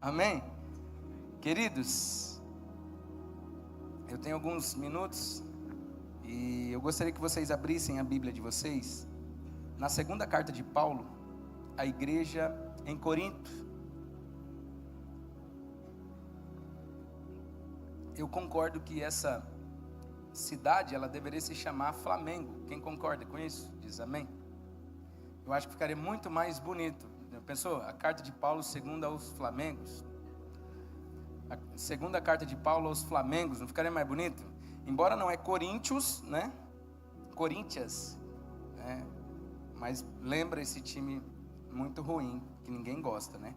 Amém? Queridos, eu tenho alguns minutos e eu gostaria que vocês abrissem a Bíblia de vocês na segunda carta de Paulo à igreja em Corinto. Eu concordo que essa cidade, ela deveria se chamar Flamengo. Quem concorda com isso? Diz amém. Eu acho que ficaria muito mais bonito. Pensou? A carta de Paulo segundo aos Flamengos. A segunda carta de Paulo aos Flamengos, não ficaria mais bonito? Embora não é Corinthians, né? Corinthians, né? Mas lembra esse time muito ruim, que ninguém gosta, né?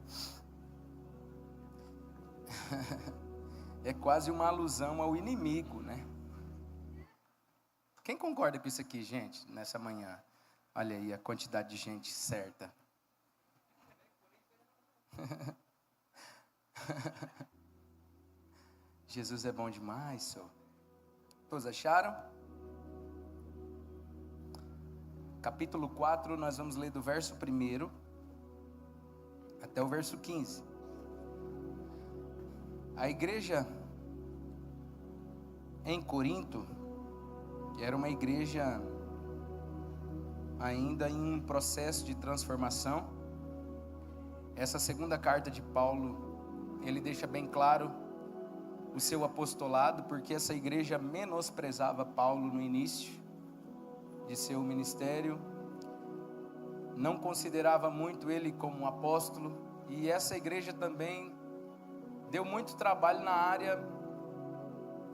É quase uma alusão ao inimigo, né? Quem concorda com isso aqui, gente, nessa manhã? Olha aí a quantidade de gente certa. Jesus é bom demais, senhor. Todos acharam? Capítulo 4, nós vamos ler do verso 1 até o verso 15. A igreja em Corinto, que era uma igreja ainda em um processo de transformação, essa segunda carta de Paulo, ele deixa bem claro o seu apostolado, porque essa igreja menosprezava Paulo no início de seu ministério, não considerava muito ele como um apóstolo, e essa igreja também deu muito trabalho na área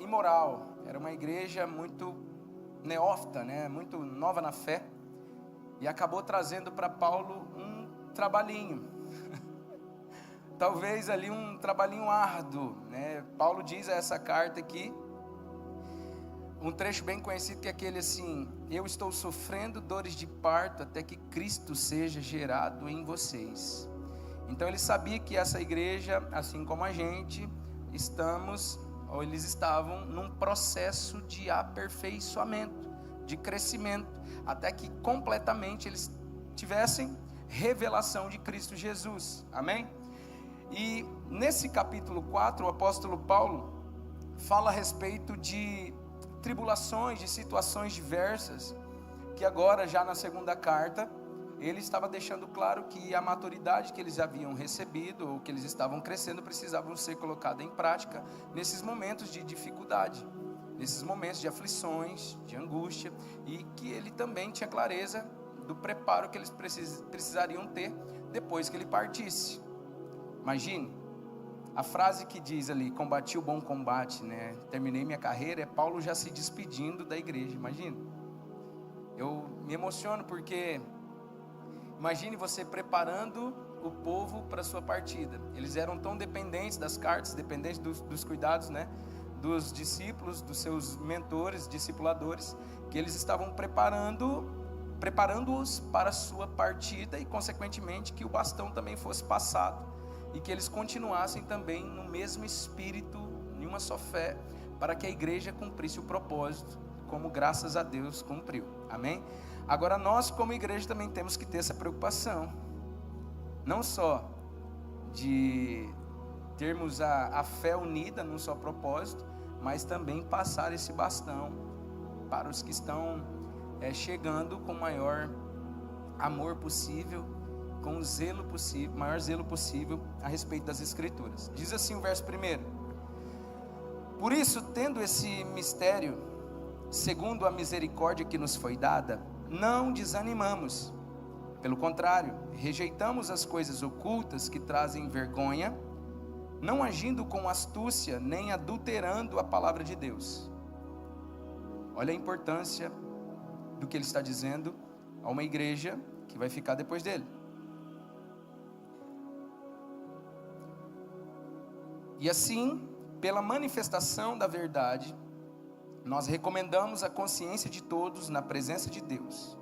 imoral. Era uma igreja muito neófita, né? Muito nova na fé, e acabou trazendo para Paulo um trabalhinho. Talvez ali um trabalhinho árduo, né? Paulo diz a essa carta aqui, um trecho bem conhecido, que é aquele assim: eu estou sofrendo dores de parto até que Cristo seja gerado em vocês. Então ele sabia que essa igreja, assim como a gente, eles estavam num processo de aperfeiçoamento, de crescimento, até que completamente eles tivessem revelação de Cristo Jesus. Amém? E nesse capítulo 4, o apóstolo Paulo fala a respeito de tribulações, de situações diversas, que agora, já na segunda carta, ele estava deixando claro que a maturidade que eles haviam recebido, ou que eles estavam crescendo, precisavam ser colocada em prática nesses momentos de dificuldade, nesses momentos de aflições, de angústia, e que ele também tinha clareza do preparo que eles precisariam ter depois que ele partisse. Imagine, a frase que diz ali: combati o bom combate, né? Terminei minha carreira, é Paulo já se despedindo da igreja. Imagine, eu me emociono porque imagine você preparando o povo para a sua partida. Eles eram tão dependentes das cartas, dependentes dos cuidados, né? Dos discípulos, dos seus mentores, discipuladores, que eles estavam preparando-os para a sua partida, e consequentemente que o bastão também fosse passado, e que eles continuassem também no mesmo espírito, em uma só fé, para que a igreja cumprisse o propósito, como graças a Deus cumpriu. Amém? Agora nós, como igreja, também temos que ter essa preocupação, não só de termos a fé unida num só propósito, mas também passar esse bastão para os que estão chegando com o maior amor possível, com o zelo possível, maior zelo possível a respeito das Escrituras. Diz assim o verso 1: por isso, tendo esse mistério, segundo a misericórdia que nos foi dada, não desanimamos. Pelo contrário, rejeitamos as coisas ocultas que trazem vergonha, não agindo com astúcia, nem adulterando a palavra de Deus. Olha a importância do que ele está dizendo a uma igreja que vai ficar depois dele. E assim, pela manifestação da verdade, nós recomendamos a consciência de todos na presença de Deus.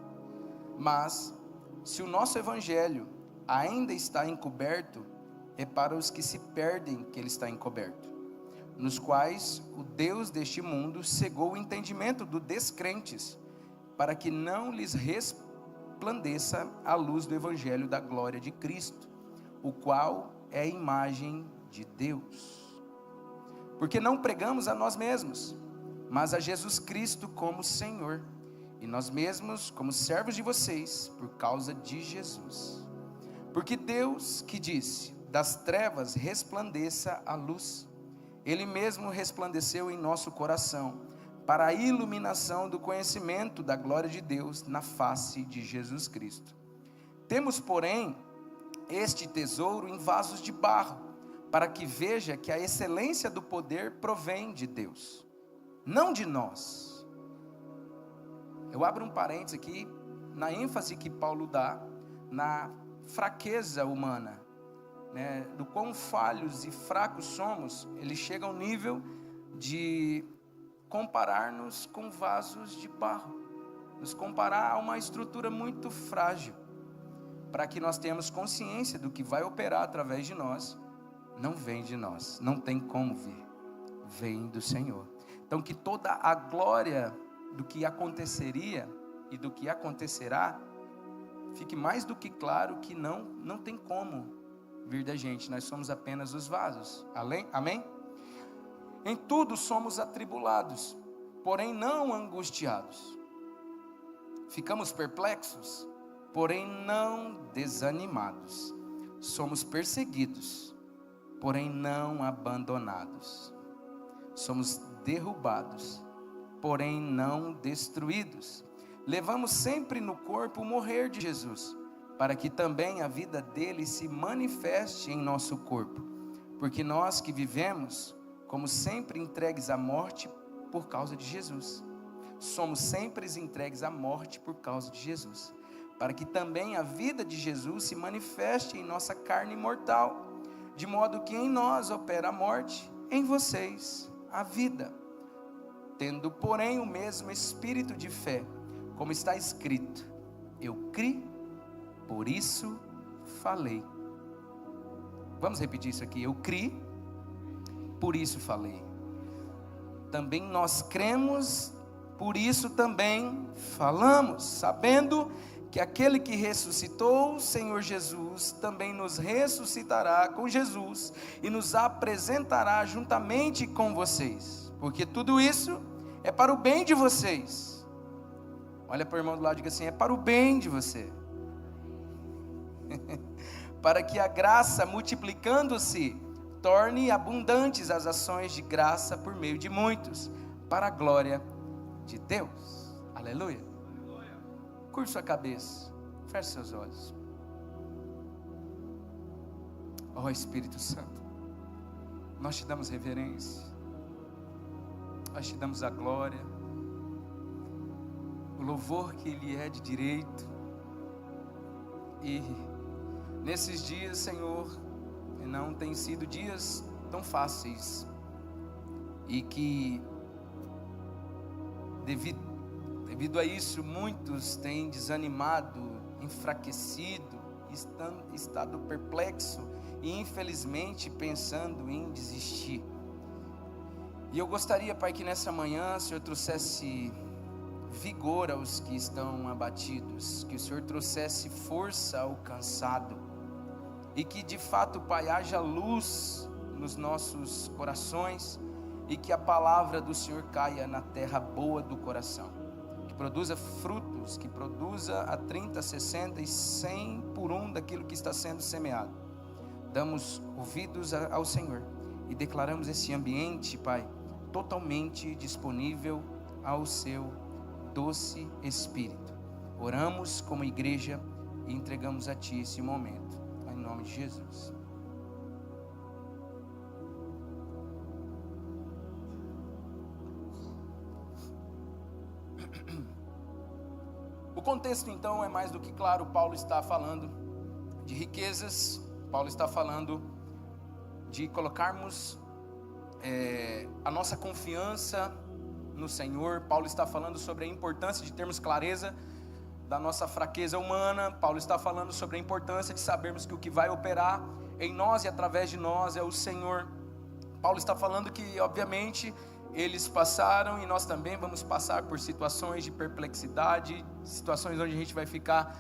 Mas, se o nosso evangelho ainda está encoberto, é para os que se perdem que ele está encoberto, nos quais o Deus deste mundo cegou o entendimento dos descrentes, para que não lhes resplandeça a luz do evangelho da glória de Cristo, o qual é a imagem de Deus. Porque não pregamos a nós mesmos, mas a Jesus Cristo como Senhor, e nós mesmos como servos de vocês, por causa de Jesus. Porque Deus que disse, das trevas resplandeça a luz, Ele mesmo resplandeceu em nosso coração, para a iluminação do conhecimento da glória de Deus na face de Jesus Cristo. Temos, porém, este tesouro em vasos de barro, para que veja que a excelência do poder provém de Deus, não de nós. Eu abro um parênteses aqui, na ênfase que Paulo dá, na fraqueza humana, do quão falhos e fracos somos. Ele chega ao nível de comparar-nos com vasos de barro, nos comparar a uma estrutura muito frágil, para que nós tenhamos consciência do que vai operar através de nós, não vem de nós, não tem como vir, vem do Senhor. Então que toda a glória do que aconteceria e do que acontecerá, fique mais do que claro que não tem como vir da gente, nós somos apenas os vasos, amém? Em tudo somos atribulados, porém não angustiados, ficamos perplexos, porém não desanimados, somos perseguidos, porém não abandonados, somos derrubados, porém não destruídos, levamos sempre no corpo o morrer de Jesus, para que também a vida dele se manifeste em nosso corpo, porque nós que vivemos, como sempre entregues à morte por causa de Jesus, somos sempre entregues à morte por causa de Jesus, para que também a vida de Jesus se manifeste em nossa carne mortal, de modo que em nós opera a morte, em vocês a vida, tendo porém o mesmo espírito de fé, como está escrito, eu criei, por isso falei. Vamos repetir isso aqui, eu criei, por isso falei. Também nós cremos, por isso também falamos, sabendo que aquele que ressuscitou o Senhor Jesus, também nos ressuscitará com Jesus, e nos apresentará juntamente com vocês, porque tudo isso é para o bem de vocês. Olha para o irmão do lado e diga assim, é para o bem de você, para que a graça multiplicando-se, torne abundantes as ações de graça por meio de muitos, para a glória de Deus, aleluia. Curve sua cabeça, feche seus olhos. Ó Espírito Santo, nós te damos reverência, nós te damos a glória, o louvor que lhe é de direito. E nesses dias, Senhor, não tem sido dias tão fáceis, e que devido a isso, muitos têm desanimado, enfraquecido, estado perplexo e infelizmente pensando em desistir. E eu gostaria, Pai, que nessa manhã o Senhor trouxesse vigor aos que estão abatidos, que o Senhor trouxesse força ao cansado, e que de fato, Pai, haja luz nos nossos corações, e que a palavra do Senhor caia na terra boa do coração, que produza frutos, que produza a 30, 60 e 100 por um daquilo que está sendo semeado. Damos ouvidos ao Senhor e declaramos esse ambiente, Pai, totalmente disponível ao seu doce Espírito. Oramos como igreja e entregamos a Ti esse momento, em nome de Jesus. O contexto então é mais do que claro. Paulo está falando de riquezas, Paulo está falando de colocarmos a nossa confiança no Senhor. Paulo está falando sobre a importância de termos clareza da nossa fraqueza humana. Paulo está falando sobre a importância de sabermos que o que vai operar em nós e através de nós é o Senhor. Paulo está falando que, obviamente, eles passaram e nós também vamos passar por situações de perplexidade, situações onde a gente vai ficar,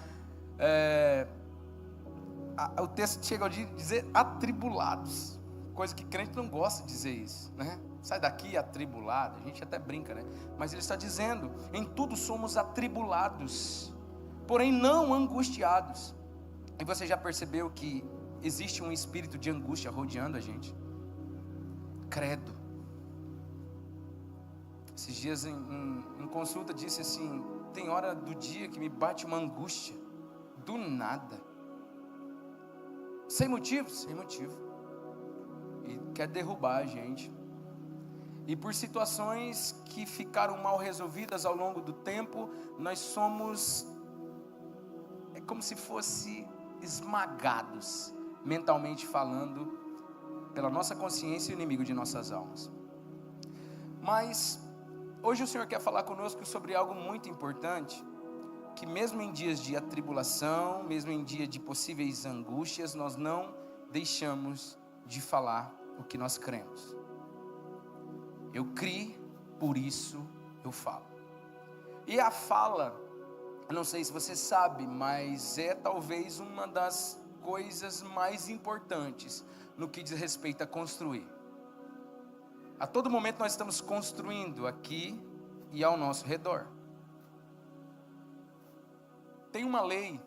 o texto chega a dizer atribulados, Coisa que crente não gosta de dizer isso, né? Sai daqui atribulado, a gente até brinca, né? Mas ele está dizendo, em tudo somos atribulados, porém não angustiados. E você já percebeu que existe um espírito de angústia rodeando a gente? Credo. Esses dias em consulta disse assim, tem hora do dia que me bate uma angústia, do nada. Sem motivo? Sem motivo. E quer derrubar a gente. E por situações que ficaram mal resolvidas ao longo do tempo, nós somos, é como se fosse esmagados, mentalmente falando, pela nossa consciência e o inimigo de nossas almas. Mas hoje o Senhor quer falar conosco sobre algo muito importante, que mesmo em dias de atribulação, mesmo em dia de possíveis angústias, nós não deixamos de falar o que nós cremos. Eu criei, por isso eu falo. E a fala, eu não sei se você sabe, mas é talvez uma das coisas mais importantes no que diz respeito a construir. A todo momento nós estamos construindo aqui e ao nosso redor. Tem uma lei,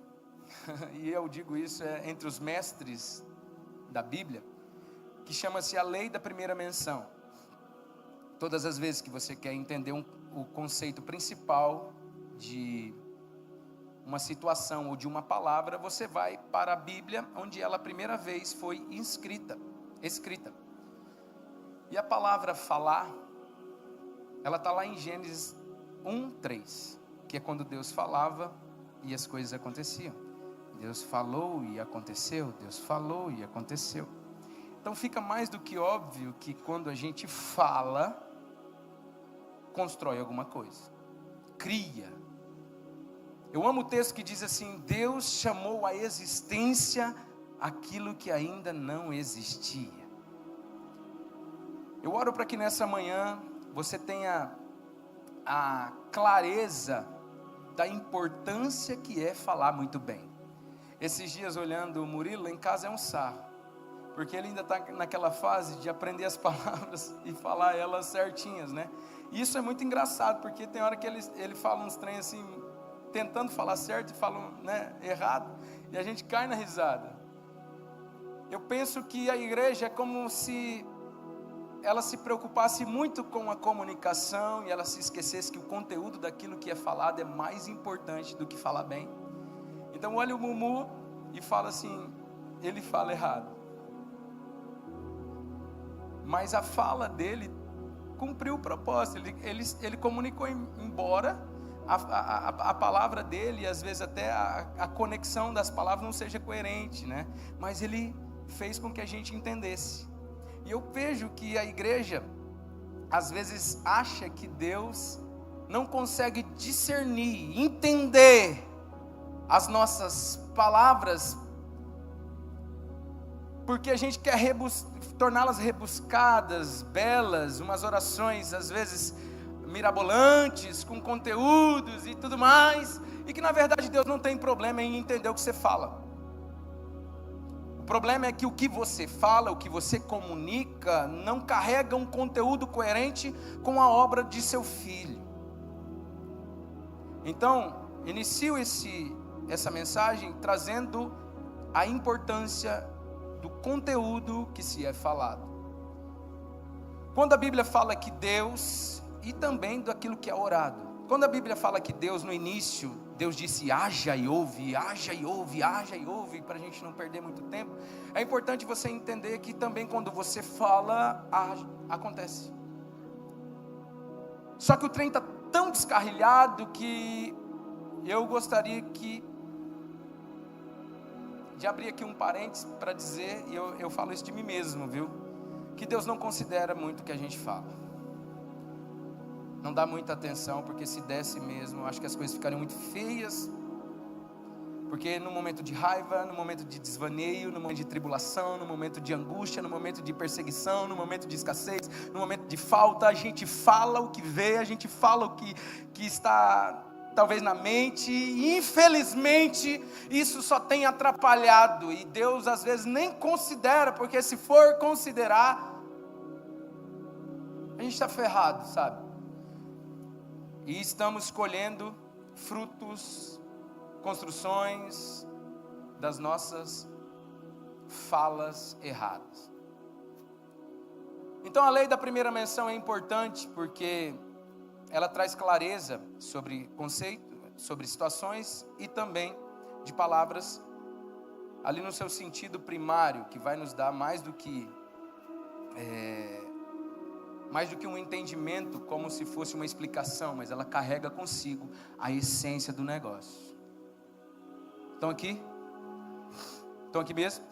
e eu digo isso entre os mestres da Bíblia, que chama-se a lei da primeira menção. Todas as vezes que você quer entender o conceito principal de uma situação ou de uma palavra, você vai para a Bíblia, onde ela a primeira vez foi escrita. E a palavra falar, ela está lá em Gênesis 1:3, que é quando Deus falava e as coisas aconteciam. Deus falou e aconteceu, Deus falou e aconteceu. Então fica mais do que óbvio que quando a gente fala, constrói alguma coisa, cria. Eu amo o texto que diz assim, Deus chamou à existência aquilo que ainda não existia. Eu oro para que nessa manhã você tenha a clareza da importância que é falar muito bem. Esses dias olhando o Murilo, em casa é um sarro, porque ele ainda está naquela fase de aprender as palavras e falar elas certinhas, né? E isso é muito engraçado, porque tem hora que ele fala uns trem assim, tentando falar certo e fala, né, errado, e a gente cai na risada. Eu penso que a igreja é como se ela se preocupasse muito com a comunicação e ela se esquecesse que o conteúdo daquilo que é falado é mais importante do que falar bem. Então olha o Mumu e fala assim, ele fala errado, mas a fala dele cumpriu o propósito, ele comunicou, embora a palavra dele, às vezes até a conexão das palavras não seja coerente, né? Mas ele fez com que a gente entendesse. E eu vejo que a igreja às vezes acha que Deus não consegue discernir, entender as nossas palavras, porque a gente quer torná-las rebuscadas, belas, umas orações às vezes mirabolantes, com conteúdos e tudo mais, e que na verdade Deus não tem problema em entender o que você fala. O problema é que o que você fala, o que você comunica, não carrega um conteúdo coerente com a obra de seu filho. Então, inicio essa mensagem trazendo a importância do conteúdo que se é falado. Quando a Bíblia fala que Deus, e também daquilo que é orado, quando a Bíblia fala que Deus no início, Deus disse haja e ouve, haja e ouve, haja e ouve, para a gente não perder muito tempo, é importante você entender que também quando você fala, acontece. Só que o trem está tão descarrilhado que eu gostaria de abrir aqui um parênteses para dizer, e eu falo isso de mim mesmo, viu? Que Deus não considera muito o que a gente fala. Não dá muita atenção, porque se desse mesmo, acho que as coisas ficariam muito feias. Porque no momento de raiva, no momento de desvaneio, no momento de tribulação, no momento de angústia, no momento de perseguição, no momento de escassez, no momento de falta, a gente fala o que vê, a gente fala o que está talvez na mente, e infelizmente isso só tem atrapalhado, e Deus às vezes nem considera, porque se for considerar, a gente está ferrado, sabe? E estamos colhendo frutos, construções das nossas falas erradas. Então a lei da primeira menção é importante, porque ela traz clareza sobre conceito, sobre situações e também de palavras ali no seu sentido primário, que vai nos dar mais do que um entendimento, como se fosse uma explicação, mas ela carrega consigo a essência do negócio. Estão aqui? Estão aqui mesmo?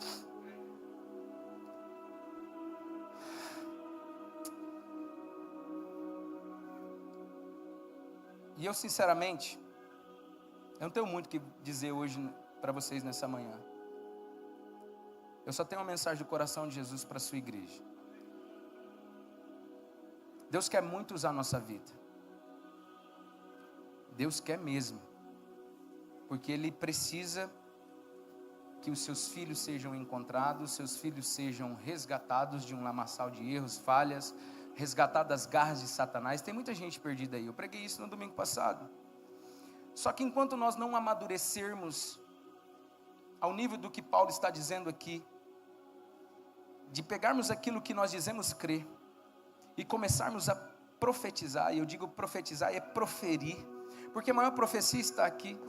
E eu sinceramente, eu não tenho muito o que dizer hoje para vocês nessa manhã. Eu só tenho uma mensagem do coração de Jesus para a sua igreja. Deus quer muito usar a nossa vida. Deus quer mesmo. Porque Ele precisa que os seus filhos sejam encontrados, seus filhos sejam resgatados de um lamaçal de erros, falhas, resgatados das garras de Satanás. Tem muita gente perdida aí. Eu preguei isso no domingo passado. Só que enquanto nós não amadurecermos ao nível do que Paulo está dizendo aqui, de pegarmos aquilo que nós dizemos crer e começarmos a profetizar, e eu digo profetizar é proferir, porque a maior profecia está aqui.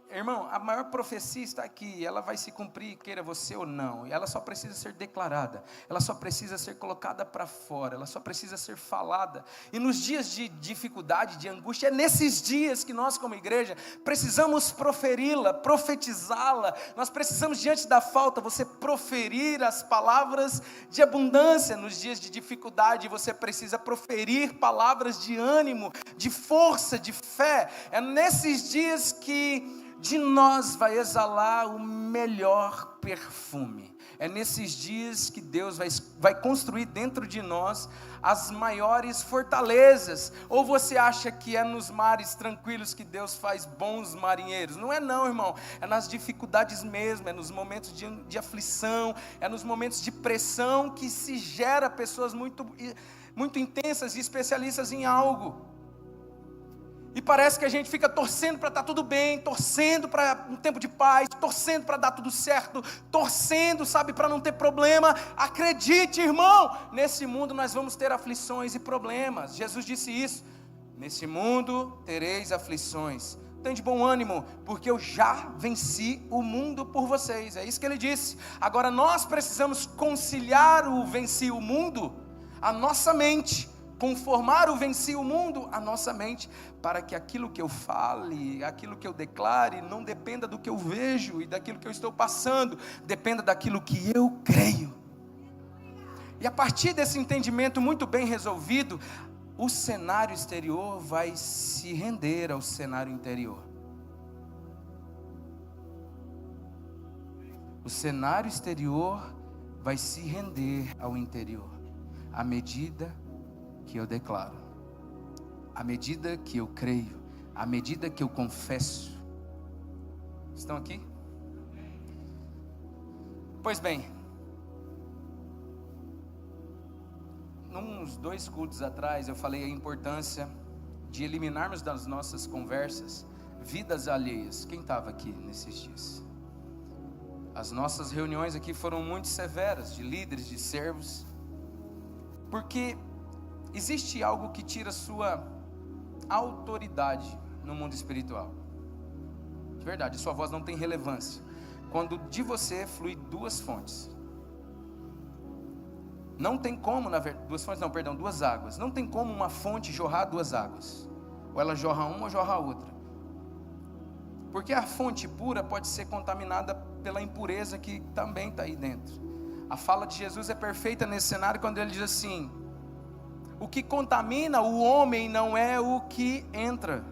Irmão, a maior profecia está aqui, ela vai se cumprir, queira você ou não, e ela só precisa ser declarada, ela só precisa ser colocada para fora, ela só precisa ser falada. E nos dias de dificuldade, de angústia, é nesses dias que nós como igreja precisamos proferi-la, profetizá-la. Nós precisamos, diante da falta, você proferir as palavras de abundância. Nos dias de dificuldade, você precisa proferir palavras de ânimo, de força, de fé. É nesses dias que de nós vai exalar o melhor perfume. É nesses dias que Deus vai construir dentro de nós as maiores fortalezas. Ou você acha que é nos mares tranquilos que Deus faz bons marinheiros? Não é não, irmão. É nas dificuldades mesmo, é nos momentos de aflição, é nos momentos de pressão que se gera pessoas muito intensas e especialistas em algo. E parece que a gente fica torcendo para estar tudo bem, torcendo para um tempo de paz, torcendo para dar tudo certo, torcendo, sabe, para não ter problema. Acredite, irmão, nesse mundo nós vamos ter aflições e problemas. Jesus disse isso: nesse mundo tereis aflições. Tem de bom ânimo, porque eu já venci o mundo por vocês. É isso que ele disse. Agora nós precisamos conciliar o venci o mundo, a nossa mente, conformar o venci o mundo à nossa mente, para que aquilo que eu fale, aquilo que eu declare, não dependa do que eu vejo e daquilo que eu estou passando, dependa daquilo que eu creio. E a partir desse entendimento muito bem resolvido, o cenário exterior vai se render ao cenário interior. O cenário exterior vai se render ao interior, à medida que eu declaro, à medida que eu creio, à medida que eu confesso. Estão aqui? Pois bem, uns 2 cultos atrás eu falei a importância de eliminarmos das nossas conversas vidas alheias. Quem estava aqui nesses dias? As nossas reuniões aqui foram muito severas, de líderes, de servos, porque existe algo que tira sua autoridade no mundo espiritual. De verdade, sua voz não tem relevância quando de você flui 2 fontes. Não tem como, duas águas. Não tem como uma fonte jorrar 2 águas. Ou ela jorra uma ou jorra outra. Porque a fonte pura pode ser contaminada pela impureza que também está aí dentro. A fala de Jesus é perfeita nesse cenário quando ele diz assim: o que contamina o homem não é o que entra,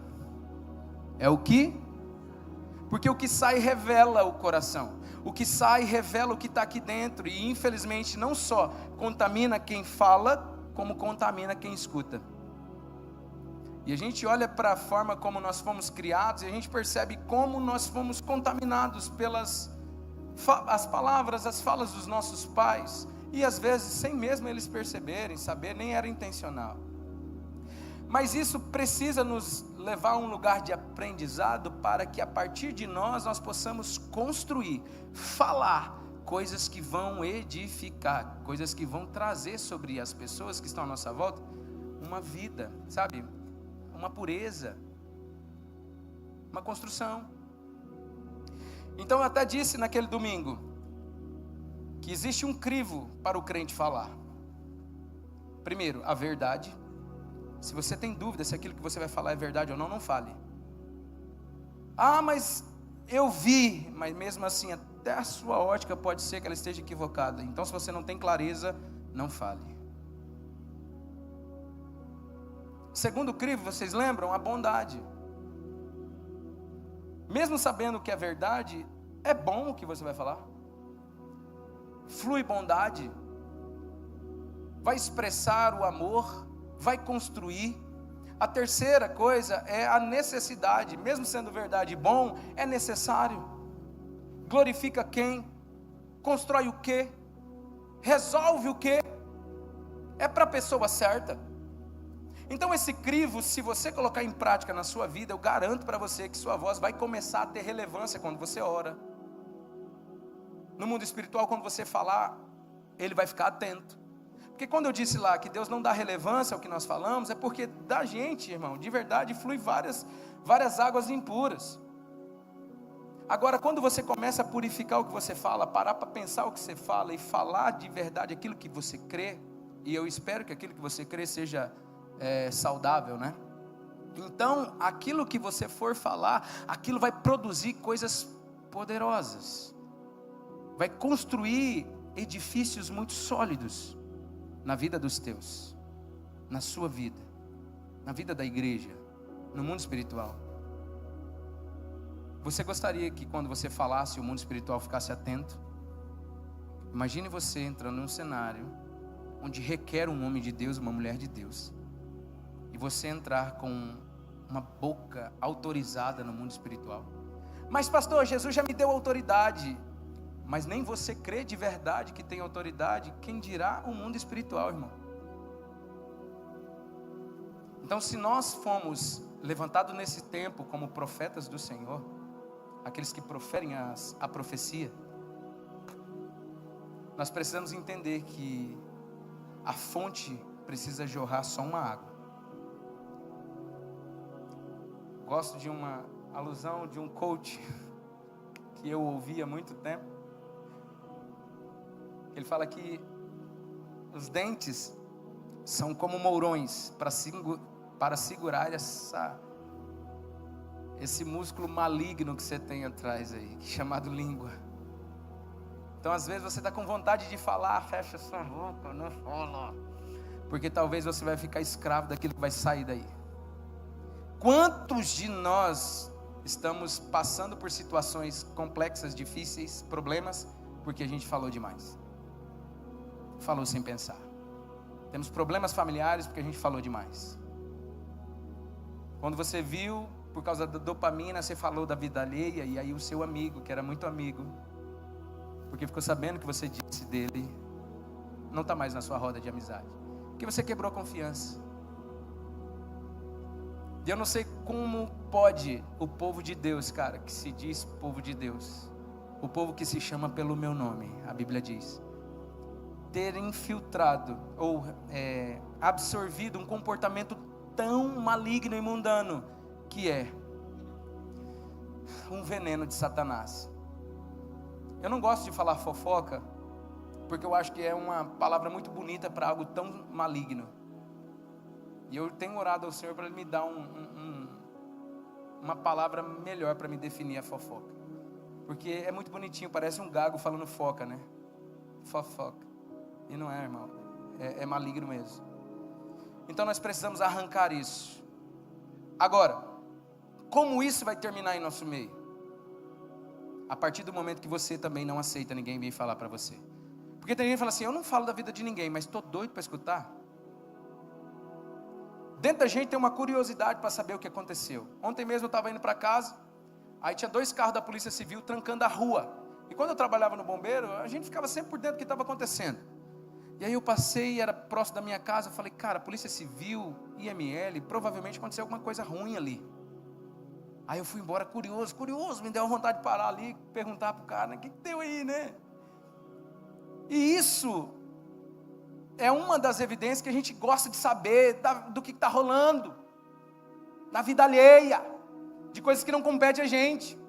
é o que? Porque o que sai revela o coração. O que sai revela o que está aqui dentro. E infelizmente não só contamina quem fala, como contamina quem escuta. E a gente olha para a forma como nós fomos criados e a gente percebe como nós fomos contaminados pelas as palavras, as falas dos nossos pais. E às vezes, sem mesmo eles perceberem, saber, nem era intencional. Mas isso precisa nos levar a um lugar de aprendizado para que a partir de nós possamos construir, falar coisas que vão edificar, coisas que vão trazer sobre as pessoas que estão à nossa volta uma vida, sabe? Uma pureza, uma construção. Então eu até disse naquele domingo que existe um crivo para o crente falar. Primeiro, a verdade. Se você tem dúvida se aquilo que você vai falar é verdade ou não, não fale. Ah, mas eu vi, mas mesmo assim até a sua ótica pode ser que ela esteja equivocada. Então se você não tem clareza, não fale. Segundo crivo, vocês lembram? A bondade. Mesmo sabendo que é verdade, é bom o que você vai falar. Flui bondade. Vai expressar o amor, vai construir. A terceira coisa é a necessidade. Mesmo sendo verdade e bom, é necessário. Glorifica quem? Constrói o quê? Resolve o quê? É para a pessoa certa. Então esse crivo, se você colocar em prática na sua vida, eu garanto para você que sua voz vai começar a ter relevância quando você ora. No mundo espiritual, quando você falar, ele vai ficar atento. Porque quando eu disse lá que Deus não dá relevância ao que nós falamos, é porque da gente, irmão, de verdade, flui várias águas impuras. Agora, quando você começa a purificar o que você fala, parar para pensar o que você fala e falar de verdade aquilo que você crê, e eu espero que aquilo que você crê seja saudável, né? Então, aquilo que você for falar, aquilo vai produzir coisas poderosas, vai construir edifícios muito sólidos na vida dos teus, na sua vida, na vida da igreja, no mundo espiritual. Você gostaria que quando você falasse o mundo espiritual ficasse atento? Imagine você entrando num cenário onde requer um homem de Deus, uma mulher de Deus, e você entrar com uma boca autorizada no mundo espiritual. Mas pastor, Jesus já me deu autoridade. Mas nem você crê de verdade que tem autoridade, quem dirá o mundo espiritual, irmão? Então, se nós fomos levantados nesse tempo como profetas do Senhor, aqueles que proferem a profecia, nós precisamos entender que a fonte precisa jorrar só uma água. Gosto de uma alusão de um coach que eu ouvi há muito tempo. Ele fala que os dentes são como mourões para segurar esse músculo maligno que você tem atrás aí, chamado língua. Então às vezes você está com vontade de falar, fecha sua boca, não fala, porque talvez você vai ficar escravo daquilo que vai sair daí. Quantos de nós estamos passando por situações complexas, difíceis, problemas, porque a gente falou demais? Falou sem pensar. Temos problemas familiares porque a gente falou demais. Quando você viu, por causa da dopamina, você falou da vida alheia, e aí o seu amigo, que era muito amigo, porque ficou sabendo que você disse dele, não está mais na sua roda de amizade, porque você quebrou a confiança. E eu não sei como pode o povo de Deus, cara, que se diz povo de Deus, o povo que se chama pelo meu nome, a Bíblia diz, ter infiltrado ou absorvido um comportamento tão maligno e mundano, que é um veneno de Satanás. Eu não gosto de falar fofoca, porque eu acho que é uma palavra muito bonita para algo tão maligno. E eu tenho orado ao Senhor para Ele me dar uma palavra melhor para me definir a fofoca. Porque é muito bonitinho, parece um gago falando foca, né? Fofoca. E não é, irmão, é maligno mesmo. Então nós precisamos arrancar isso. Agora, como isso vai terminar em nosso meio? A partir do momento que você também não aceita ninguém vir falar para você. Porque tem gente que fala assim, eu não falo da vida de ninguém, mas estou doido para escutar. Dentro da gente tem uma curiosidade para saber o que aconteceu. Ontem mesmo eu estava indo para casa, aí tinha 2 carros da Polícia Civil trancando a rua. E quando eu trabalhava no bombeiro, a gente ficava sempre por dentro do que estava acontecendo. E aí eu passei, era próximo da minha casa, eu falei, cara, Polícia Civil, IML, provavelmente aconteceu alguma coisa ruim ali. Aí eu fui embora curioso, me deu uma vontade de parar ali, perguntar para o cara, o que deu aí, né? E isso é uma das evidências que a gente gosta de saber do que está rolando, na vida alheia, de coisas que não competem a gente.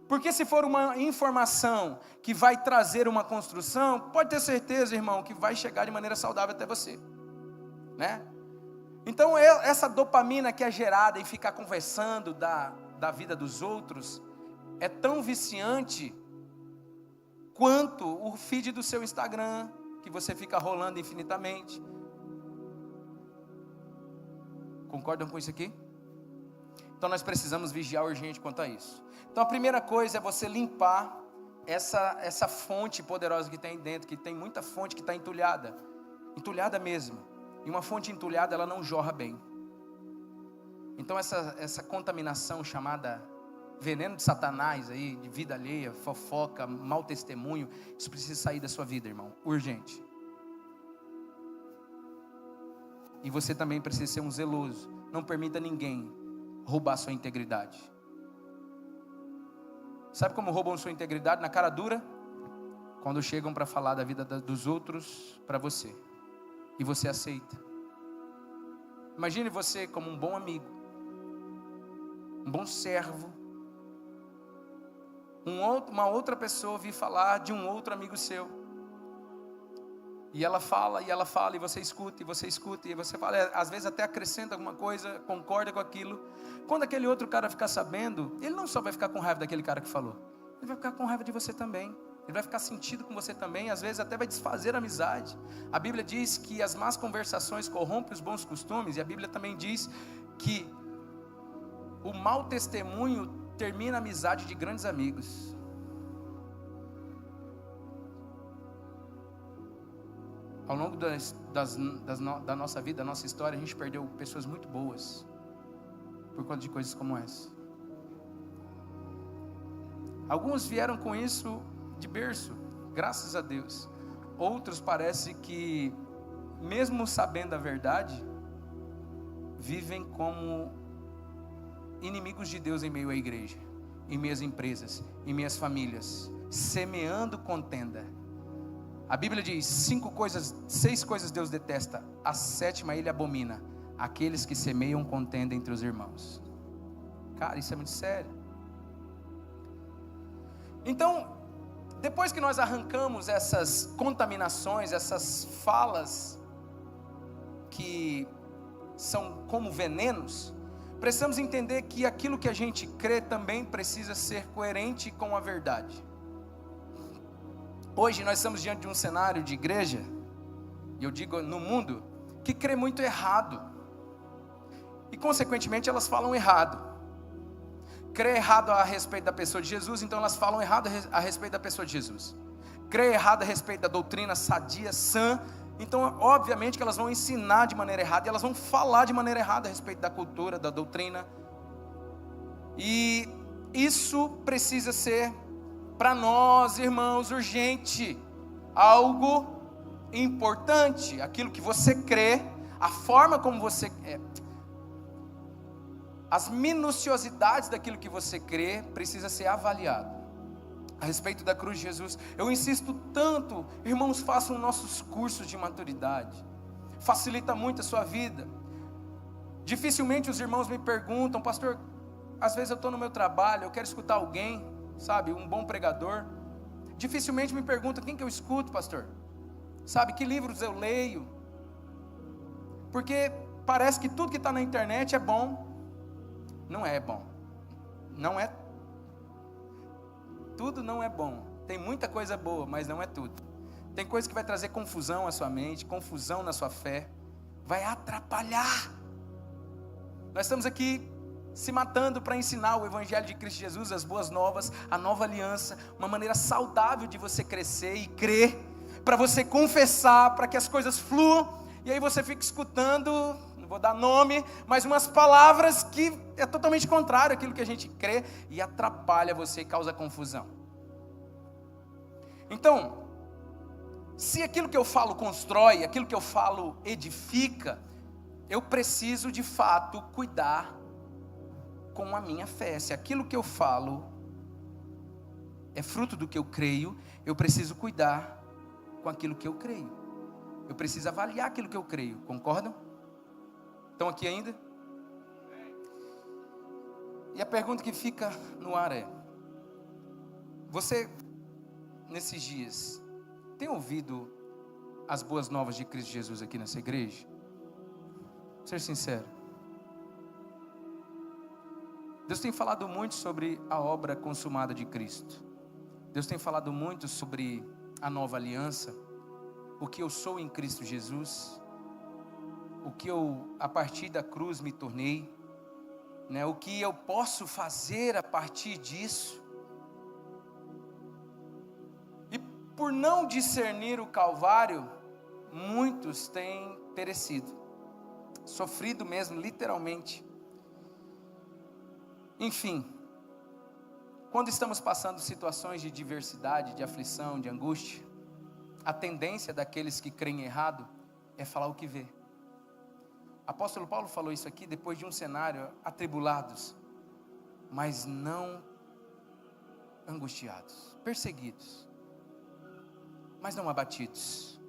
Porque se for uma informação que vai trazer uma construção, pode ter certeza, irmão, que vai chegar de maneira saudável até você, né? Então essa dopamina que é gerada em ficar conversando da vida dos outros, é tão viciante quanto o feed do seu Instagram, que você fica rolando infinitamente. Concordam com isso aqui? Então nós precisamos vigiar urgente quanto a isso. Então a primeira coisa é você limpar essa fonte poderosa que tem dentro, que tem muita fonte que está entulhada mesmo. E uma fonte entulhada, ela não jorra bem. Então essa contaminação chamada veneno de Satanás aí, de vida alheia, fofoca, mau testemunho, isso precisa sair da sua vida, irmão, urgente. E você também precisa ser um zeloso. Não permita ninguém roubar sua integridade. Sabe como roubam sua integridade? Na cara dura, quando chegam para falar da vida dos outros para você, e você aceita. Imagine você como um bom amigo, um bom servo, uma outra pessoa vir falar de um outro amigo seu, e ela fala, e você escuta, e você fala, às vezes até acrescenta alguma coisa, concorda com aquilo. Quando aquele outro cara ficar sabendo, ele não só vai ficar com raiva daquele cara que falou, ele vai ficar com raiva de você também. Ele vai ficar sentido com você também, às vezes até vai desfazer a amizade. A Bíblia diz que as más conversações corrompem os bons costumes, e a Bíblia também diz que o mau testemunho termina a amizade de grandes amigos. Ao longo da nossa vida, da nossa história, a gente perdeu pessoas muito boas por conta de coisas como essa. Alguns vieram com isso de berço, graças a Deus. Outros parece que, mesmo sabendo a verdade, vivem como inimigos de Deus em meio à igreja, em minhas empresas, em minhas famílias, semeando contenda. A Bíblia diz 6 coisas Deus detesta, a 7ª ele abomina: aqueles que semeiam contenda entre os irmãos. Cara, isso é muito sério. Então, depois que nós arrancamos essas contaminações, essas falas que são como venenos, precisamos entender que aquilo que a gente crê também precisa ser coerente com a verdade. Hoje nós estamos diante de um cenário de igreja, e eu digo no mundo, que crê muito errado, e consequentemente elas falam errado. Crê errado a respeito da pessoa de Jesus, então elas falam errado a respeito da pessoa de Jesus. Crê errado a respeito da doutrina sadia, sã, então obviamente que elas vão ensinar de maneira errada, e elas vão falar de maneira errada a respeito da cultura, da doutrina. E isso precisa ser, para nós, irmãos, urgente, algo importante. Aquilo que você crê, a forma como você as minuciosidades daquilo que você crê precisa ser avaliado. A respeito da cruz de Jesus, eu insisto tanto, irmãos, façam nossos cursos de maturidade, facilita muito a sua vida. Dificilmente os irmãos me perguntam, pastor, às vezes eu estou no meu trabalho, eu quero escutar alguém, sabe, um bom pregador. Dificilmente me perguntam, quem que eu escuto, pastor? Sabe, que livros eu leio? Porque parece que tudo que está na internet é bom. Não é bom, não é, tudo não é bom, tem muita coisa boa, mas não é tudo. Tem coisa que vai trazer confusão à sua mente, confusão na sua fé, vai atrapalhar. Nós estamos aqui se matando para ensinar o Evangelho de Cristo Jesus, as boas novas, a nova aliança, uma maneira saudável de você crescer e crer, para você confessar, para que as coisas fluam, e aí você fica escutando não vou dar nome, mas umas palavras que é totalmente contrário àquilo que a gente crê e atrapalha você e causa confusão. Então, se aquilo que eu falo constrói, aquilo que eu falo edifica, eu preciso de fato cuidar com a minha fé. Se aquilo que eu falo é fruto do que eu creio, eu preciso cuidar com aquilo que eu creio. Eu preciso avaliar aquilo que eu creio, concordam? Estão aqui ainda? E a pergunta que fica no ar é: você, nesses dias, tem ouvido as boas novas de Cristo Jesus aqui nessa igreja? Vou ser sincero. Deus tem falado muito sobre a obra consumada de Cristo. Deus tem falado muito sobre a nova aliança, o que eu sou em Cristo Jesus, o que eu, a partir da cruz, me tornei, né? O que eu posso fazer a partir disso. E por não discernir o Calvário, muitos têm perecido, sofrido mesmo, literalmente. Enfim, quando estamos passando situações de diversidade, de aflição, de angústia, a tendência daqueles que creem errado é falar o que vê. Apóstolo Paulo falou isso aqui depois de um cenário: atribulados, mas não angustiados, perseguidos, mas não abatidos,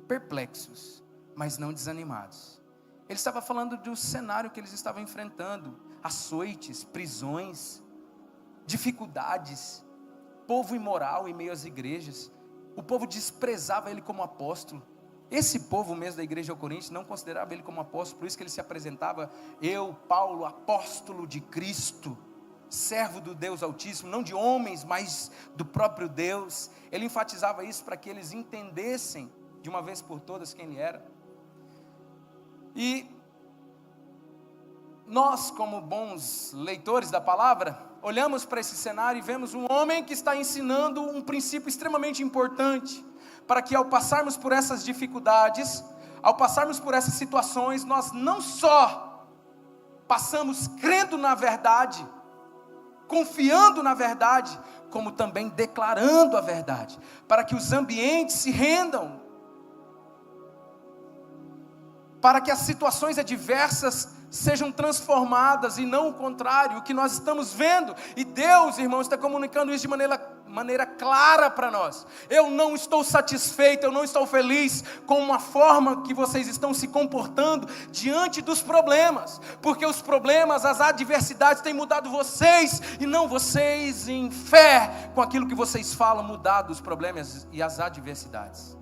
perplexos, mas não desanimados. Ele estava falando do cenário que eles estavam enfrentando: açoites, prisões, dificuldades, povo imoral em meio às igrejas. O povo desprezava ele como apóstolo. Esse povo mesmo da igreja de Coríntios não considerava ele como apóstolo, por isso que ele se apresentava: eu, Paulo, apóstolo de Cristo, servo do Deus Altíssimo, não de homens, mas do próprio Deus. Ele enfatizava isso para que eles entendessem de uma vez por todas quem ele era. E nós, como bons leitores da palavra, olhamos para esse cenário e vemos um homem que está ensinando um princípio extremamente importante, para que ao passarmos por essas dificuldades, ao passarmos por essas situações, nós não só passamos crendo na verdade, confiando na verdade, como também declarando a verdade, para que os ambientes se rendam, para que as situações adversas sejam transformadas e não o contrário, o que nós estamos vendo. E Deus, irmãos, está comunicando isso de maneira clara para nós. Eu não estou satisfeito, eu não estou feliz com uma forma que vocês estão se comportando diante dos problemas, porque os problemas, as adversidades têm mudado vocês, e não vocês em fé com aquilo que vocês falam, mudado os problemas e as adversidades.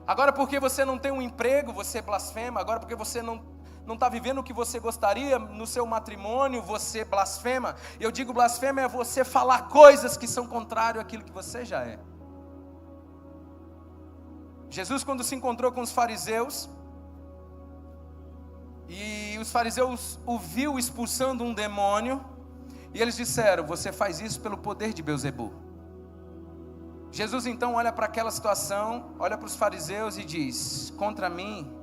Agora porque você não tem um emprego, você blasfema. Agora porque você não está vivendo o que você gostaria no seu matrimônio, você blasfema. Eu digo blasfema é você falar coisas que são contrárias àquilo que você já é. Jesus, quando se encontrou com os fariseus, e os fariseus o viu expulsando um demônio, e eles disseram: você faz isso pelo poder de Beelzebul. Jesus então olha para aquela situação, olha para os fariseus e diz: contra mim,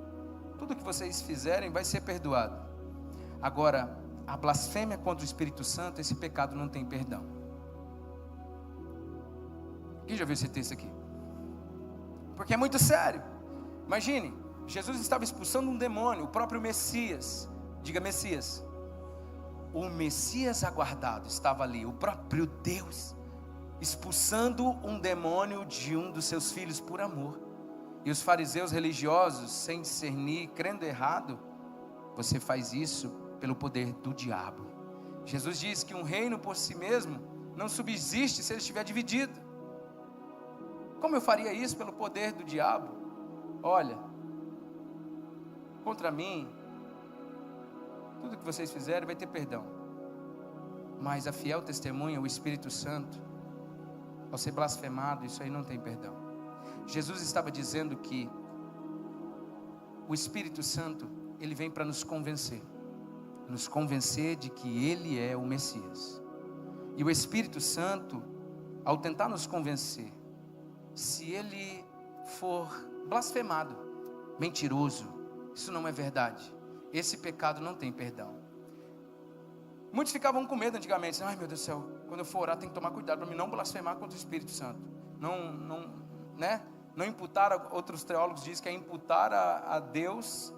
tudo que vocês fizerem vai ser perdoado. Agora, a blasfêmia contra o Espírito Santo, esse pecado não tem perdão. Quem já viu esse texto aqui? Porque é muito sério. Imagine, Jesus estava expulsando um demônio, o próprio Messias. Diga Messias. O Messias aguardado estava ali, o próprio Deus, expulsando um demônio de um dos seus filhos por amor. E os fariseus religiosos, sem discernir, crendo errado: você faz isso pelo poder do diabo. Jesus diz que um reino por si mesmo não subsiste se ele estiver dividido. Como eu faria isso pelo poder do diabo? Olha, contra mim, tudo que vocês fizerem vai ter perdão, mas a fiel testemunha, o Espírito Santo, ao ser blasfemado, isso aí não tem perdão. Jesus estava dizendo que o Espírito Santo, ele vem para nos convencer de que ele é o Messias. E o Espírito Santo, ao tentar nos convencer, se ele for blasfemado, mentiroso, Isso não é verdade. Esse pecado não tem perdão. Muitos ficavam com medo antigamente. Ai, meu Deus do céu, quando eu for orar, tem que tomar cuidado para mim não blasfemar contra o Espírito Santo. Não imputar, outros teólogos dizem que é imputar a Deus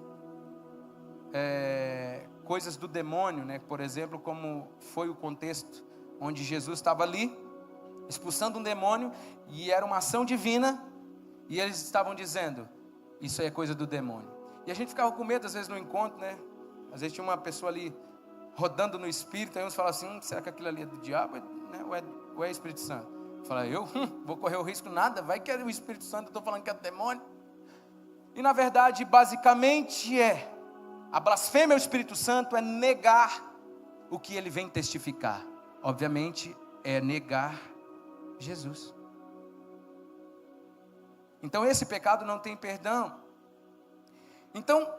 coisas do demônio, né? Por exemplo, como foi o contexto onde Jesus estava ali, expulsando um demônio, e era uma ação divina, e eles estavam dizendo, isso aí é coisa do demônio. E a gente ficava com medo, às vezes, no encontro, né? Às vezes tinha uma pessoa ali, rodando no Espírito, aí uns falavam assim, será que aquilo ali é do diabo, né? ou é Espírito Santo? Eu falei, vou correr o risco nada, vai que é o Espírito Santo, eu estou falando que é do demônio. E na verdade, basicamente a blasfêmia ao Espírito Santo é negar o que ele vem testificar. Obviamente, é negar Jesus. Então esse pecado não tem perdão. Então,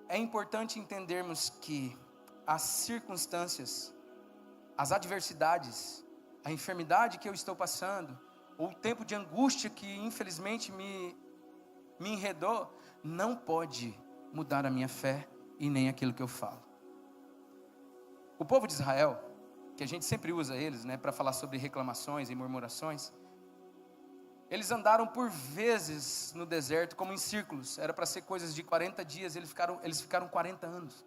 é importante entendermos que as circunstâncias, as adversidades, a enfermidade que eu estou passando, ou o tempo de angústia que infelizmente me enredou, não pode mudar a minha fé e nem aquilo que eu falo. O povo de Israel, que a gente sempre usa eles, né, para falar sobre reclamações e murmurações, eles andaram por vezes no deserto como em círculos. Era para ser coisas de 40 dias, eles ficaram 40 anos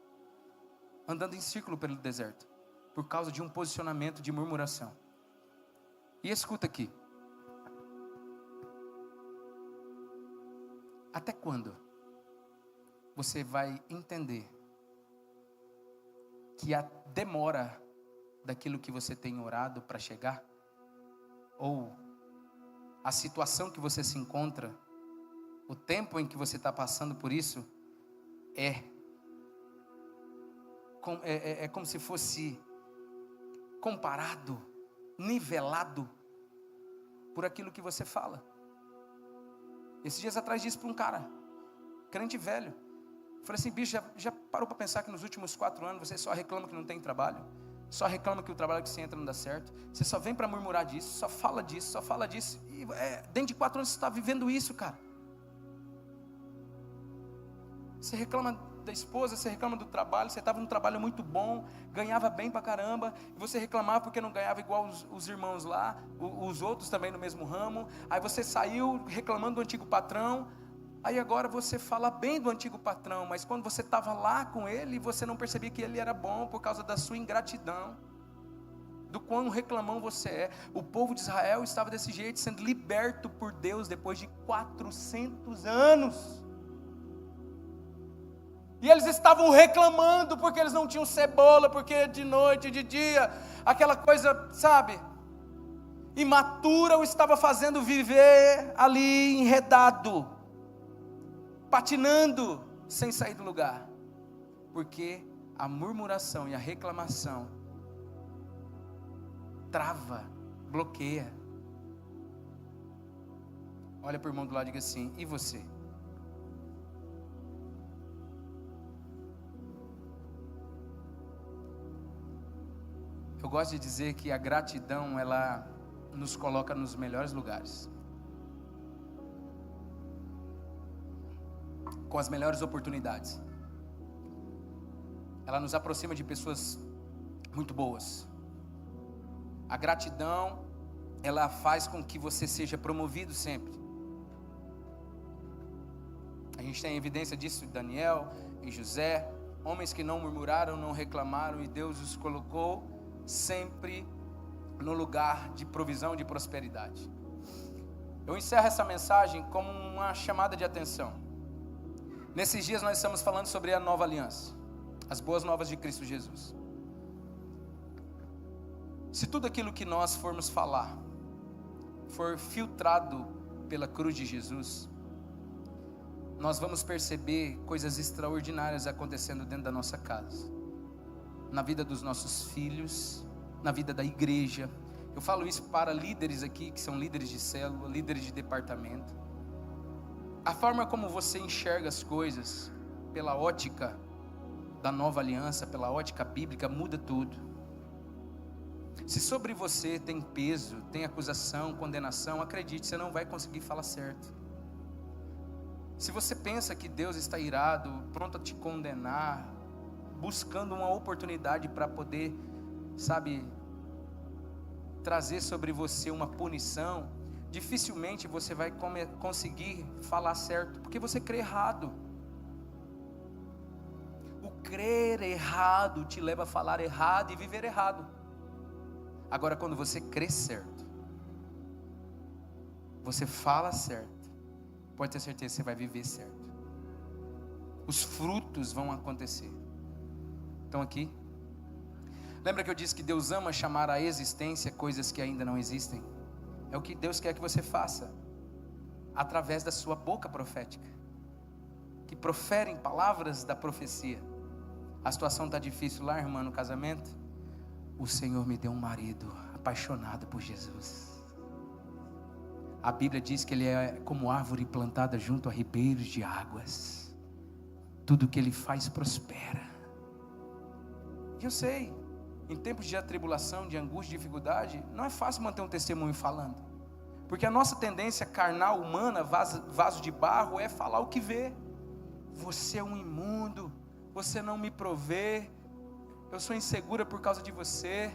andando em círculo pelo deserto, por causa de um posicionamento de murmuração. E escuta aqui, até quando você vai entender que a demora daquilo que você tem orado para chegar, ou a situação que você se encontra, o tempo em que você está passando por isso, é como se fosse comparado, nivelado por aquilo que você fala. Esses dias atrás disse para um cara, crente velho, eu falei assim, bicho, já parou para pensar que nos últimos 4 anos você só reclama que não tem trabalho? Só reclama que o trabalho que você entra não dá certo, você só vem para murmurar disso, só fala disso, e dentro de 4 anos você está vivendo isso, cara. Você reclama da esposa, você reclama do trabalho, você estava num trabalho muito bom, ganhava bem pra caramba, e você reclamava porque não ganhava igual os irmãos lá, os outros também no mesmo ramo, aí você saiu reclamando do antigo patrão, aí agora você fala bem do antigo patrão, mas quando você estava lá com ele, você não percebia que ele era bom por causa da sua ingratidão, do quão reclamão você é. O povo de Israel estava desse jeito, sendo liberto por Deus depois de 400 anos. E eles estavam reclamando porque eles não tinham cebola, porque de noite, de dia, aquela coisa, sabe, imatura o estava fazendo viver ali enredado, patinando, sem sair do lugar, porque a murmuração e a reclamação trava, bloqueia. Olha para o irmão do lado e diga assim, e você? Eu gosto de dizer que a gratidão, ela nos coloca nos melhores lugares, com as melhores oportunidades. Ela nos aproxima de pessoas muito boas. A gratidão, ela faz com que você seja promovido sempre. A gente tem evidência disso em Daniel, em José, homens que não murmuraram, não reclamaram, e Deus os colocou sempre no lugar de provisão, de prosperidade. Eu encerro essa mensagem como uma chamada de atenção. Nesses dias nós estamos falando sobre a nova aliança, as boas novas de Cristo Jesus. Se tudo aquilo que nós formos falar for filtrado pela cruz de Jesus, nós vamos perceber coisas extraordinárias acontecendo dentro da nossa casa, na vida dos nossos filhos, na vida da igreja. Eu falo isso para líderes aqui, que são líderes de célula, líderes de departamento. A forma como você enxerga as coisas, pela ótica da nova aliança, pela ótica bíblica, muda tudo. Se sobre você tem peso, tem acusação, condenação, acredite, você não vai conseguir falar certo. Se você pensa que Deus está irado, pronto a te condenar, buscando uma oportunidade para poder, sabe, trazer sobre você uma punição, dificilmente você vai conseguir falar certo, porque você crê errado. O crer errado te leva a falar errado e viver errado. Agora, quando você crê certo, você fala certo, pode ter certeza que você vai viver certo. Os frutos vão acontecer. Estão aqui? Lembra que eu disse que Deus ama chamar à existência coisas que ainda não existem? É o que Deus quer que você faça, através da sua boca profética, que proferem palavras da profecia. A situação está difícil lá, irmã, no casamento. O Senhor me deu um marido apaixonado por Jesus. A Bíblia diz que ele é como árvore plantada junto a ribeiros de águas. Tudo que ele faz prospera. E eu sei, em tempos de atribulação, de angústia, de dificuldade, não é fácil manter um testemunho falando. Porque a nossa tendência carnal, humana, vaso de barro, é falar o que vê. Você é um imundo, você não me provê, eu sou insegura por causa de você.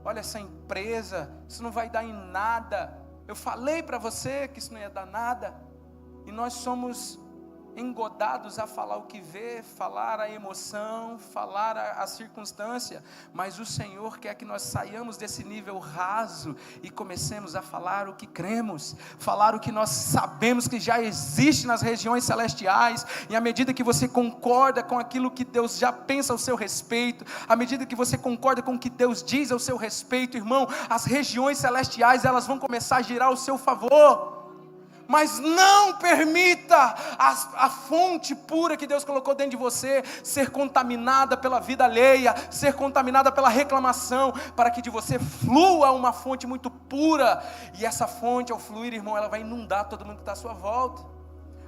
Olha essa empresa, isso não vai dar em nada. Eu falei para você que isso não ia dar nada. E nós somos engodados a falar o que vê, falar a emoção, falar a circunstância, mas o Senhor quer que nós saiamos desse nível raso e comecemos a falar o que cremos, falar o que nós sabemos que já existe nas regiões celestiais. E à medida que você concorda com aquilo que Deus já pensa ao seu respeito, à medida que você concorda com o que Deus diz ao seu respeito, irmão, as regiões celestiais, elas vão começar a girar ao seu favor. Mas não permita a fonte pura que Deus colocou dentro de você ser contaminada pela vida alheia, ser contaminada pela reclamação, para que de você flua uma fonte muito pura. E essa fonte, ao fluir, irmão, ela vai inundar todo mundo que está à sua volta.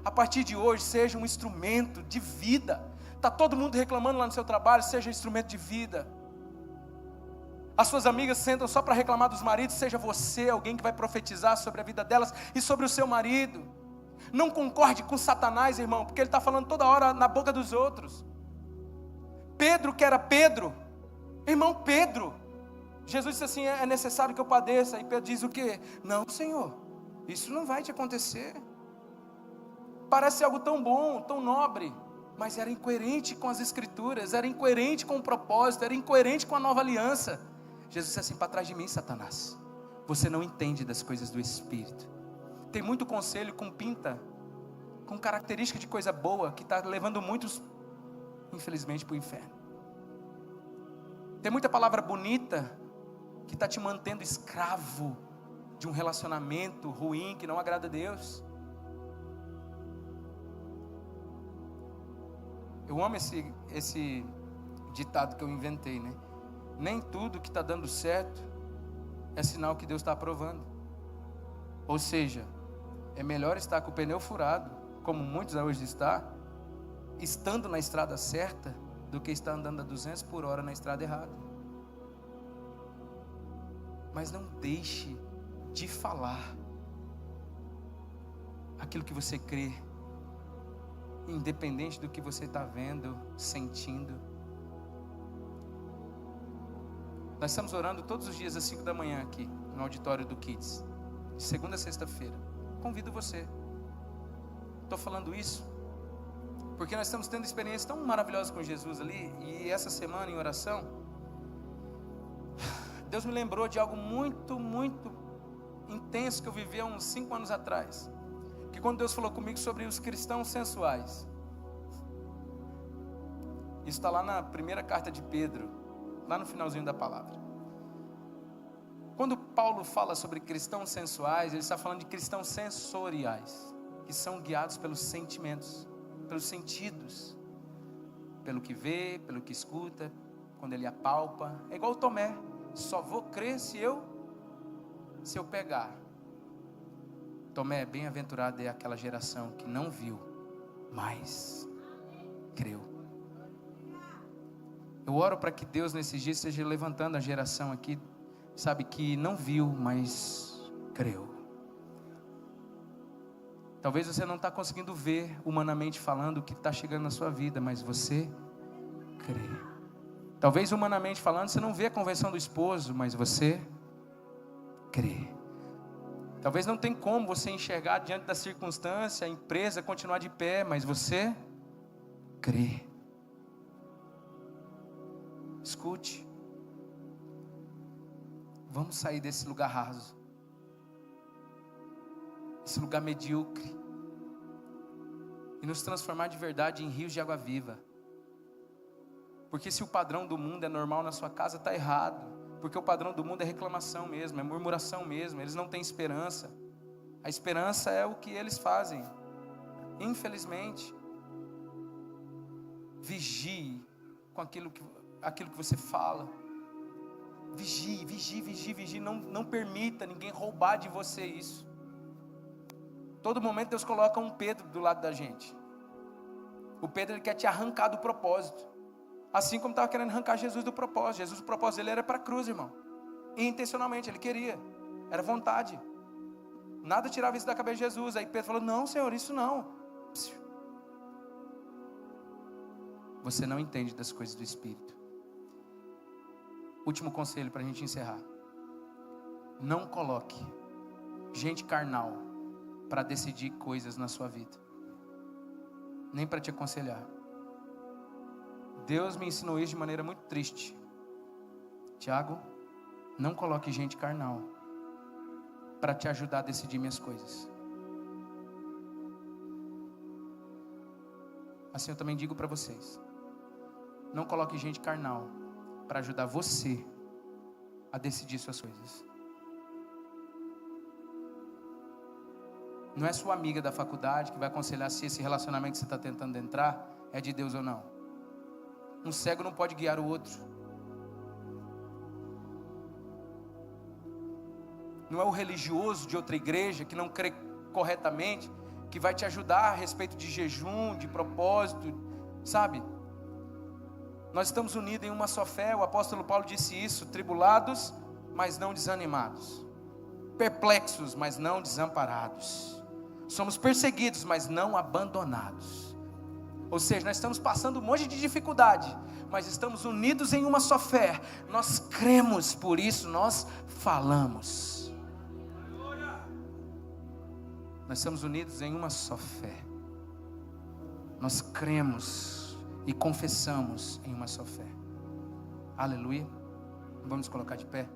A partir de hoje, seja um instrumento de vida. Está todo mundo reclamando lá no seu trabalho, seja um instrumento de vida. As suas amigas sentam só para reclamar dos maridos, seja você alguém que vai profetizar sobre a vida delas e sobre o seu marido. Não concorde com Satanás, irmão, porque ele está falando toda hora na boca dos outros. Pedro, que era Pedro, irmão Pedro, Jesus disse assim, é necessário que eu padeça. E Pedro diz o quê? Não, Senhor, isso não vai te acontecer. Parece algo tão bom, tão nobre, mas era incoerente com as escrituras, era incoerente com o propósito, era incoerente com a nova aliança. Jesus disse assim, para trás de mim, Satanás, você não entende das coisas do Espírito. Tem muito conselho com pinta, com característica de coisa boa, que está levando muitos, infelizmente, para o inferno. Tem muita palavra bonita, que está te mantendo escravo de um relacionamento ruim, que não agrada a Deus. Eu amo esse ditado que eu inventei, né? Nem tudo que está dando certo é sinal que Deus está aprovando. Ou seja, é melhor estar com o pneu furado, como muitos hoje estando na estrada certa, do que estar andando a 200 por hora na estrada errada. Mas não deixe de falar aquilo que você crê, independente do que você está vendo, sentindo. Nós estamos orando todos os dias às 5 da manhã aqui, no auditório do Kids, de segunda a sexta-feira. Convido você. Estou falando isso porque nós estamos tendo experiências tão maravilhosas com Jesus ali. E essa semana em oração, Deus me lembrou de algo muito, muito intenso que eu vivi há uns 5 anos atrás. Que quando Deus falou comigo sobre os cristãos sensuais. Isso está lá na primeira carta de Pedro, lá no finalzinho da palavra. Quando Paulo fala sobre cristãos sensuais, ele está falando de cristãos sensoriais, que são guiados pelos sentimentos, pelos sentidos, pelo que vê, pelo que escuta, quando ele apalpa. É igual o Tomé, só vou crer se eu pegar. Tomé, bem-aventurado é aquela geração que não viu, mas creu. Eu oro para que Deus nesses dias esteja levantando a geração aqui, sabe, que não viu, mas creu. Talvez você não está conseguindo ver, humanamente falando, o que está chegando na sua vida, mas você crê. Talvez humanamente falando, você não vê a conversão do esposo, mas você crê. Talvez não tem como você enxergar diante da circunstância, a empresa continuar de pé, mas você crê. Escute. Vamos sair desse lugar raso, esse lugar medíocre, e nos transformar de verdade em rios de água viva. Porque se o padrão do mundo é normal na sua casa, está errado. Porque o padrão do mundo é reclamação mesmo, é murmuração mesmo. Eles não têm esperança. A esperança é o que eles fazem. Infelizmente. Vigie com aquilo que você fala. Vigie, vigie, vigie, vigie. Não permita ninguém roubar de você isso. Todo momento Deus coloca um Pedro do lado da gente. O Pedro, ele quer te arrancar do propósito. Assim como estava querendo arrancar Jesus do propósito. Jesus, o propósito dele era para a cruz, irmão. E intencionalmente, ele queria. Era vontade. Nada tirava isso da cabeça de Jesus. Aí Pedro falou, não, Senhor, isso não. Você não entende das coisas do Espírito. Último conselho para a gente encerrar. Não coloque gente carnal para decidir coisas na sua vida. Nem para te aconselhar. Deus me ensinou isso de maneira muito triste. Tiago, não coloque gente carnal para te ajudar a decidir minhas coisas. Assim eu também digo para vocês. Não coloque gente carnal para ajudar você a decidir suas coisas. Não é sua amiga da faculdade que vai aconselhar se esse relacionamento que você está tentando entrar é de Deus ou não. Um cego não pode guiar o outro. Não é o religioso de outra igreja que não crê corretamente que vai te ajudar a respeito de jejum, de propósito, sabe? Nós estamos unidos em uma só fé. O apóstolo Paulo disse isso: tribulados, mas não desanimados, perplexos, mas não desamparados, somos perseguidos, mas não abandonados. Ou seja, nós estamos passando um monte de dificuldade, mas estamos unidos em uma só fé. Nós cremos, por isso nós falamos. Nós estamos unidos em uma só fé. Nós cremos e confessamos em uma só fé. Aleluia. Vamos colocar de pé.